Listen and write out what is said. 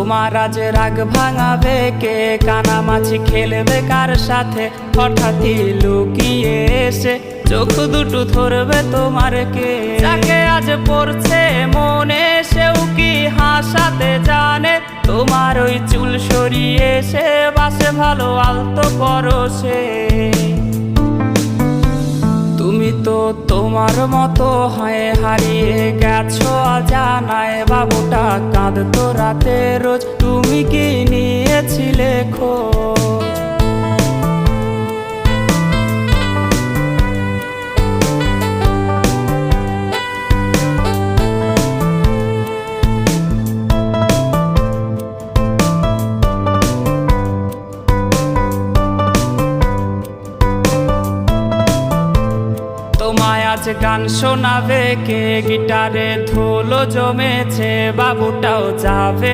তোমার আজ রাগ ভাঙাবে কে, কানামাছি খেলবে কার সাথে, হঠাৎই লুকিয়ে এসে চোখ দুটো ধরবে তোমার কে। যাকে আজ পড়ছে মনে সেও কি হাসাতে জানে, তোমার ওই চুল সরিয়ে সে বাসে ভালো আলতো পরশে। তুমি তো তোমার মতো হয়ে হারিয়ে গেছো অজানায়, বাবুটা কাঁদতো রাতে রোজ, তুমি কি নিয়েছিলে খোঁজ? তোমায় আজ গান শোনাবে কে, গিটারে ধুলো জমেছে, বাবুটাও যাবে।